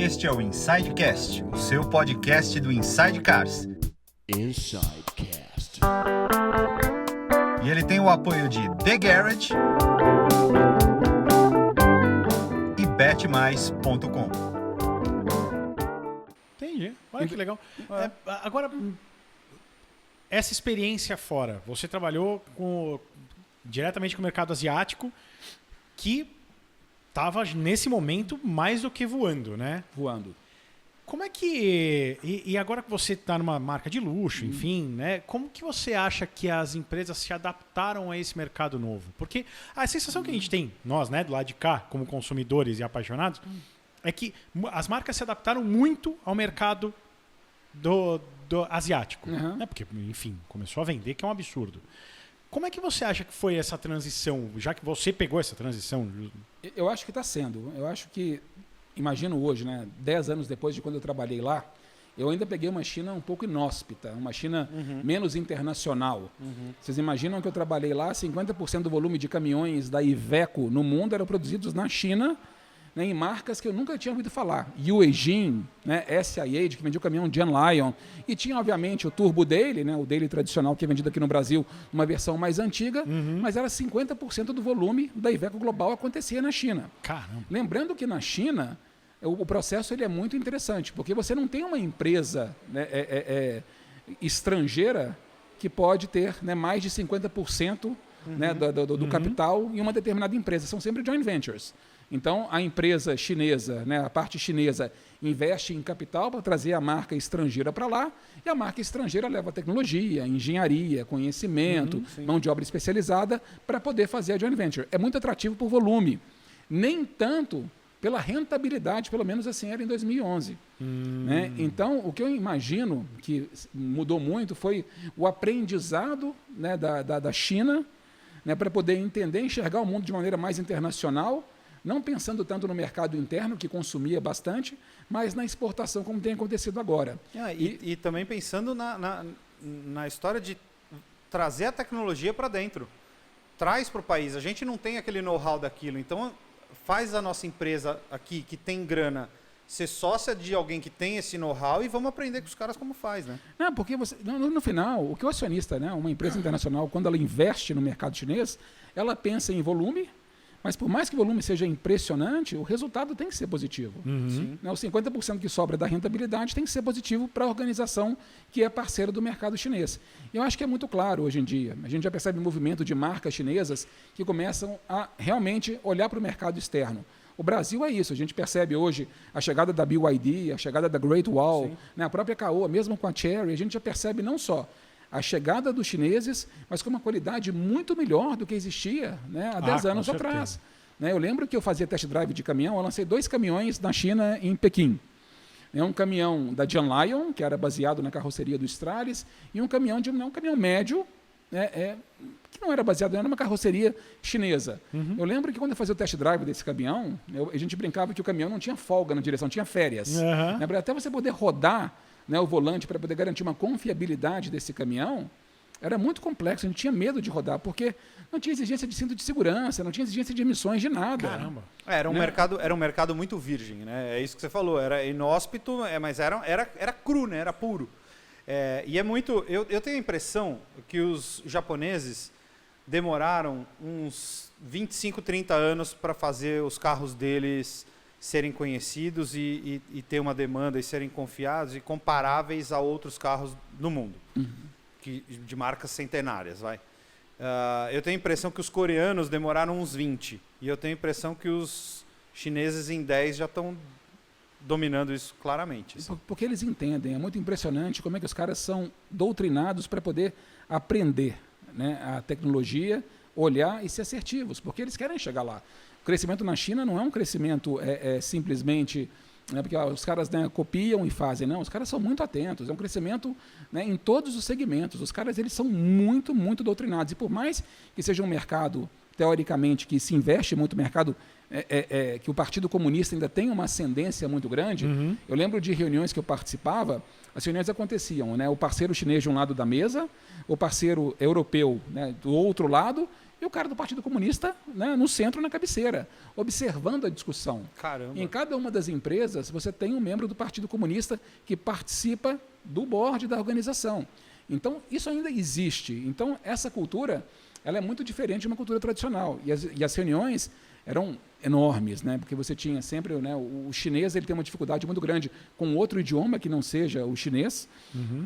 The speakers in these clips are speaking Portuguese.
Este é o Insidecast, o seu podcast do Inside Cars. Insidecast. E ele tem o apoio de The Garage e betmais.com. Entendi. Olha que legal. Agora, essa experiência fora, você trabalhou diretamente com o mercado asiático, que estava nesse momento mais do que voando, né? Voando. Como é que... E agora que você está numa marca de luxo, enfim, né? Como que você acha que as empresas se adaptaram a esse mercado novo? Porque a sensação que a gente tem, nós, né, do lado de cá, como consumidores e apaixonados, é que as marcas se adaptaram muito ao mercado do asiático. Né? Porque, enfim, começou a vender, que é um absurdo. Como é que você acha que foi essa transição, já que você pegou essa transição? Eu acho que está sendo. Eu acho que, imagino hoje, né, 10 anos depois de quando eu trabalhei lá, eu ainda peguei uma China um pouco inóspita, uma China menos internacional. Vocês imaginam que eu trabalhei lá, 50% do volume de caminhões da Iveco no mundo eram produzidos na China, né, em marcas que eu nunca tinha ouvido falar. Yuejin, né, SIA, que vendia o caminhão John Lion, e tinha, obviamente, o Turbo Daily, né, o Daily tradicional, que é vendido aqui no Brasil, uma versão mais antiga, mas era 50% do volume da Iveco Global acontecia na China. Caramba. Lembrando que na China, o processo ele é muito interessante, porque você não tem uma empresa, né, estrangeira que pode ter, né, mais de 50% né, do capital em uma determinada empresa. São sempre joint ventures. Então, a empresa chinesa, né, a parte chinesa, investe em capital para trazer a marca estrangeira para lá, e a marca estrangeira leva tecnologia, engenharia, conhecimento, mão de obra especializada para poder fazer a joint venture. É muito atrativo por volume. Nem tanto pela rentabilidade, pelo menos assim era em 2011. Né? Então, o que eu imagino que mudou muito foi o aprendizado, né, da China, né, para poder entender e enxergar o mundo de maneira mais internacional, não pensando tanto no mercado interno, que consumia bastante, mas na exportação, como tem acontecido agora. E também pensando na história de trazer a tecnologia para dentro. Traz para o país. A gente não tem aquele know-how daquilo. Então, faz a nossa empresa aqui, que tem grana, ser sócia de alguém que tem esse know-how e vamos aprender com os caras como faz, né? Não, porque no final, o que o acionista, né, uma empresa internacional, quando ela investe no mercado chinês, ela pensa em volume, mas por mais que o volume seja impressionante, o resultado tem que ser positivo. Né, os 50% que sobra da rentabilidade tem que ser positivo para a organização que é parceira do mercado chinês. Eu acho que é muito claro hoje em dia. A gente já percebe um movimento de marcas chinesas que começam a realmente olhar para o mercado externo. O Brasil é isso. A gente percebe hoje a chegada da BYD, a chegada da Great Wall, né, a própria Caoa, mesmo com a Chery, a gente já percebe não só a chegada dos chineses, mas com uma qualidade muito melhor do que existia, né, há 10 anos atrás. Né, eu lembro que eu fazia test drive de caminhão, eu lancei 2 caminhões na China, em Pequim. Um caminhão da John Lion, que era baseado na carroceria do Stralis, e um caminhão um caminhão médio, né, que não era baseado, era uma carroceria chinesa. Eu lembro que quando eu fazia o test drive desse caminhão, a gente brincava que o caminhão não tinha folga na direção, tinha férias. Né, até você poder rodar, né, o volante para poder garantir uma confiabilidade desse caminhão, era muito complexo, a gente tinha medo de rodar, porque não tinha exigência de cinto de segurança, não tinha exigência de emissões de nada. Caramba. Era um mercado muito virgem, né? É isso que você falou, era inóspito, mas era cru, né? Era puro. E é muito... Eu tenho a impressão que os japoneses demoraram uns 25, 30 anos para fazer os carros deles serem conhecidos e ter uma demanda e serem confiados e comparáveis a outros carros do mundo, de marcas centenárias, vai. Eu tenho a impressão que os coreanos demoraram uns 20 e eu tenho a impressão que os chineses em 10 já estão dominando isso claramente. Assim. Porque eles entendem, é muito impressionante como é que os caras são doutrinados para poder aprender, né, a tecnologia, olhar e ser assertivos, porque eles querem chegar lá. O crescimento na China não é um crescimento simplesmente... Né, porque os caras, né, copiam e fazem. Não, os caras são muito atentos. É um crescimento, né, em todos os segmentos. Os caras eles são muito, muito doutrinados. E por mais que seja um mercado, teoricamente, que se investe muito no mercado, que o Partido Comunista ainda tem uma ascendência muito grande, eu lembro de reuniões que eu participava, as reuniões aconteciam, né, o parceiro chinês de um lado da mesa, o parceiro europeu, né, do outro lado, e o cara do Partido Comunista, né, no centro, na cabeceira, observando a discussão. Caramba. Em cada uma das empresas, você tem um membro do Partido Comunista que participa do board da organização. Então, isso ainda existe. Então, essa cultura, ela é muito diferente de uma cultura tradicional. E as reuniões eram enormes, né? Porque você tinha sempre, né, o chinês, ele tem uma dificuldade muito grande com outro idioma que não seja o chinês.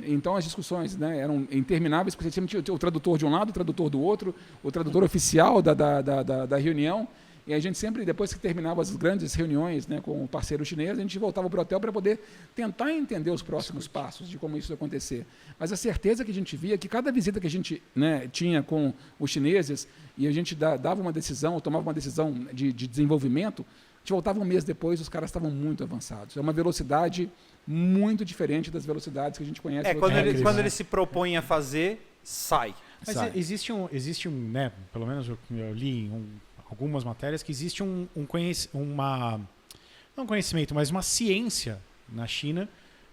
Então as discussões, né, eram intermináveis, porque você sempre tinha o tradutor de um lado, o tradutor do outro, o tradutor oficial da reunião. E a gente sempre, depois que terminava as grandes reuniões, né, com o parceiro chinês, a gente voltava para o hotel para poder tentar entender os próximos passos de como isso ia acontecer. Mas a certeza que a gente via é que cada visita que a gente, né, tinha com os chineses e a gente dava uma decisão, ou tomava uma decisão de desenvolvimento, a gente voltava um mês depois, os caras estavam muito avançados. É uma velocidade muito diferente das velocidades que a gente conhece. Quando ele se propõe a fazer, sai. Mas existe um, né, pelo menos eu li algumas matérias, que existe não um conhecimento, mas uma ciência na China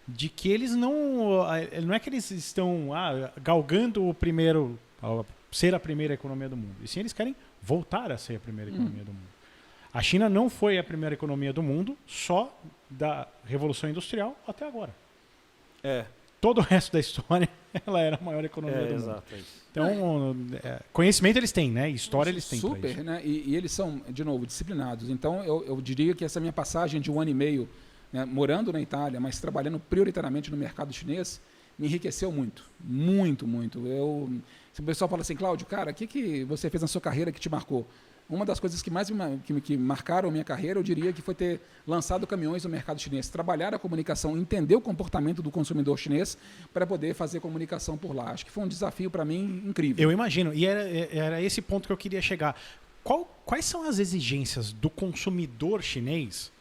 de que eles não é que eles estão galgando ser a primeira economia do mundo, e sim eles querem voltar a ser a primeira economia do mundo. A China não foi a primeira economia do mundo só da Revolução Industrial até agora. Todo o resto da história, ela era a maior economia do mundo. É isso. Então, conhecimento eles têm, né? História eles têm. Super, né? E eles são, de novo, disciplinados. Então, eu diria que essa minha passagem de 1 ano e meio, né, morando na Itália, mas trabalhando prioritariamente no mercado chinês, me enriqueceu muito. Muito, muito. Se o pessoal fala assim, Cláudio, cara, o que você fez na sua carreira que te marcou? Uma das coisas que mais que marcaram a minha carreira, eu diria que foi ter lançado caminhões no mercado chinês, trabalhar a comunicação, entender o comportamento do consumidor chinês para poder fazer comunicação por lá. Acho que foi um desafio para mim incrível. Eu imagino, e era esse ponto que eu queria chegar. Quais são as exigências do consumidor chinês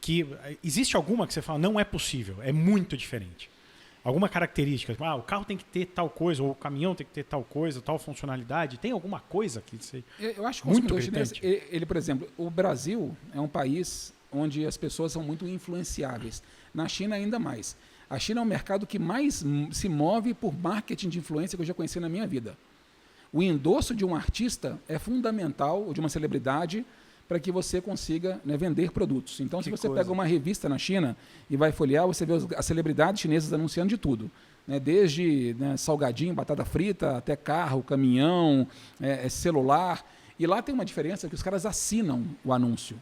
que existe alguma que você fala, não é possível, é muito diferente? Alguma característica? O carro tem que ter tal coisa, ou o caminhão tem que ter tal coisa, tal funcionalidade. Tem alguma coisa que você... Eu acho que o consumidor chinês, ele, por exemplo, o Brasil é um país onde as pessoas são muito influenciáveis. Na China, ainda mais. A China é um mercado que mais se move por marketing de influência que eu já conheci na minha vida. O endosso de um artista é fundamental, ou de uma celebridade, para que você consiga, né, vender produtos. Então, se você pega uma revista na China e vai folhear, você vê as celebridades chinesas anunciando de tudo. Né, desde, né, salgadinho, batata frita, até carro, caminhão, celular. E lá tem uma diferença que os caras assinam o anúncio.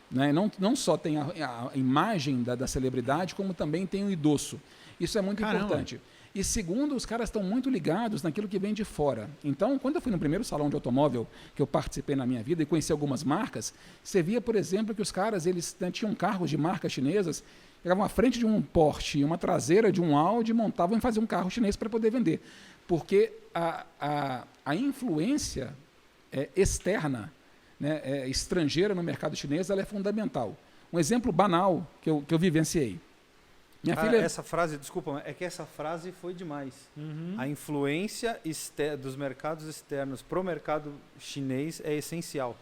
Né? Não só tem a imagem da celebridade, como também tem o endosso. Isso é muito importante. E segundo, os caras estão muito ligados naquilo que vem de fora. Então, quando eu fui no primeiro salão de automóvel que eu participei na minha vida e conheci algumas marcas, você via, por exemplo, que os caras eles tinham carros de marcas chinesas, pegavam a frente de um Porsche e uma traseira de um Audi, montavam e faziam um carro chinês para poder vender. Porque a influência externa, né, estrangeira no mercado chinês, ela é fundamental. Um exemplo banal que eu vivenciei. Minha filha... Essa frase, desculpa, é que essa frase foi demais. A influência dos mercados externos para o mercado chinês é essencial.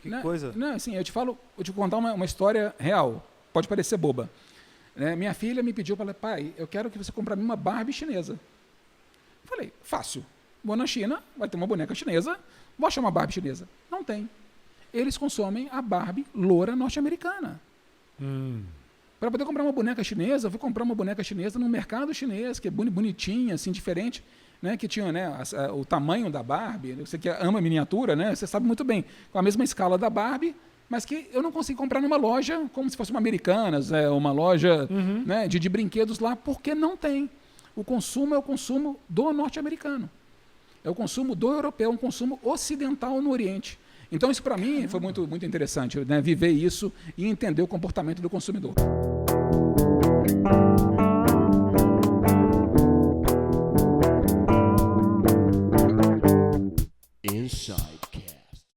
Que coisa. Não, assim, eu te contar uma história real. Pode parecer boba. Minha filha me pediu, falei, pai, eu quero que você compre uma Barbie chinesa. Falei, fácil. Vou na China, vai ter uma boneca chinesa, vou achar uma Barbie chinesa. Não tem. Eles consomem a Barbie loura norte-americana. Para poder comprar uma boneca chinesa, eu fui comprar uma boneca chinesa no mercado chinês, que é bonitinha, assim, diferente, né, que tinha, né, o tamanho da Barbie. Você que ama miniatura, né, você sabe muito bem, com a mesma escala da Barbie, mas que eu não consegui comprar numa loja como se fosse uma Americanas, uma loja, né, de brinquedos lá, porque não tem. O consumo é o consumo do norte-americano. É o consumo do europeu, um consumo ocidental no Oriente. Então, isso para mim foi muito, muito interessante, né, viver isso e entender o comportamento do consumidor.